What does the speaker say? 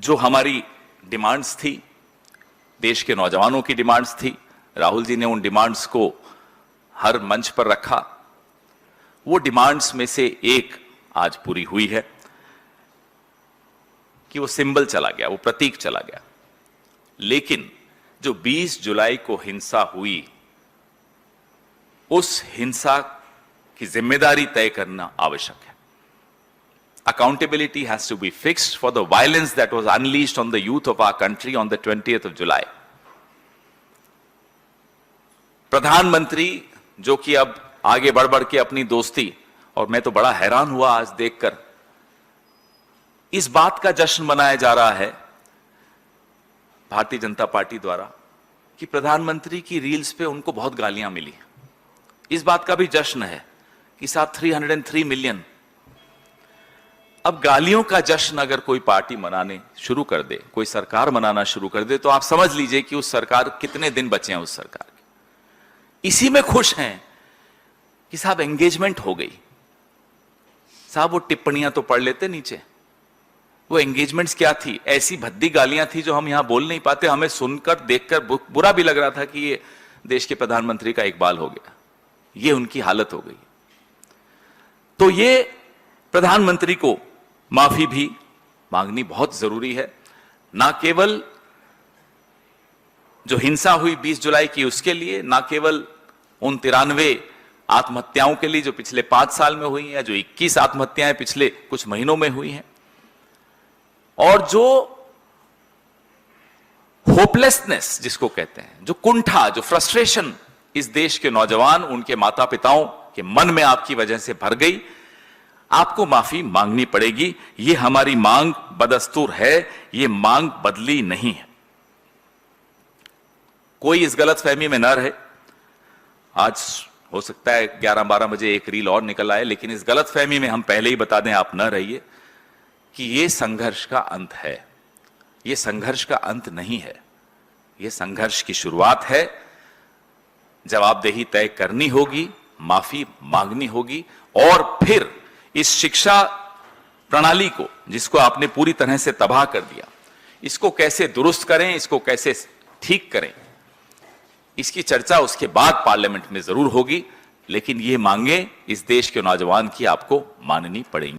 जो हमारी डिमांड्स थी, देश के नौजवानों की डिमांड्स थी, राहुल जी ने उन डिमांड्स को हर मंच पर रखा। वो डिमांड्स में से एक आज पूरी हुई है कि वो सिंबल चला गया, वो प्रतीक चला गया। लेकिन जो 20 जुलाई को हिंसा हुई, उस हिंसा की जिम्मेदारी तय करना आवश्यक है। Accountability has to be fixed for the violence that was unleashed on the youth of our country on the 20th of July. प्रधानमंत्री जो कि अब आगे बढ़ बढ़ के अपनी दोस्ती, और मैं तो बड़ा हैरान हुआ आज देखकर, इस बात का जश्न मनाया जा रहा है भारतीय जनता पार्टी द्वारा कि प्रधानमंत्री की रील्स पे उनको बहुत गालियां मिली। इस बात का भी जश्न है कि साहब 303 मिलियन। अब गालियों का जश्न अगर कोई पार्टी मनाने शुरू कर दे, कोई सरकार मनाना शुरू कर दे, तो आप समझ लीजिए कि उस सरकार कितने दिन बचे हैं उस सरकार के। इसी में खुश हैं कि साहब एंगेजमेंट हो गई। साहब वो टिप्पणियां तो पढ़ लेते नीचे, वो एंगेजमेंट्स क्या थी? ऐसी भद्दी गालियां थी जो हम यहां बोल नहीं पाते। हमें सुनकर देखकर बुरा भी लग रहा था कि ये देश के प्रधानमंत्री का इकबाल हो गया, ये उनकी हालत हो गई। तो ये प्रधानमंत्री को माफी भी मांगनी बहुत जरूरी है, ना केवल जो हिंसा हुई 20 जुलाई की उसके लिए, ना केवल उन 93 आत्महत्याओं के लिए जो पिछले 5 साल में हुई हैं, जो 21 आत्महत्याएं पिछले कुछ महीनों में हुई हैं, और जो होपलेसनेस जिसको कहते हैं, जो कुंठा, जो फ्रस्ट्रेशन इस देश के नौजवान, उनके माता पिताओं के मन में आपकी वजह से भर गई, आपको माफी मांगनी पड़ेगी। ये हमारी मांग बदस्तूर है, ये मांग बदली नहीं है। कोई इस गलतफहमी में न रहे। आज हो सकता है 11-12 बजे एक रील और निकल आए, लेकिन इस गलतफहमी में हम पहले ही बता दें, आप न रहिए कि ये संघर्ष का अंत है। ये संघर्ष का अंत नहीं है, ये संघर्ष की शुरुआत है। जवाबदेही तय करनी होगी, माफी मांगनी होगी, और फिर इस शिक्षा प्रणाली को, जिसको आपने पूरी तरह से तबाह कर दिया, इसको कैसे दुरुस्त करें, इसको कैसे ठीक करें, इसकी चर्चा उसके बाद पार्लियामेंट में जरूर होगी। लेकिन ये मांगे इस देश के नौजवान की आपको माननी पड़ेंगी।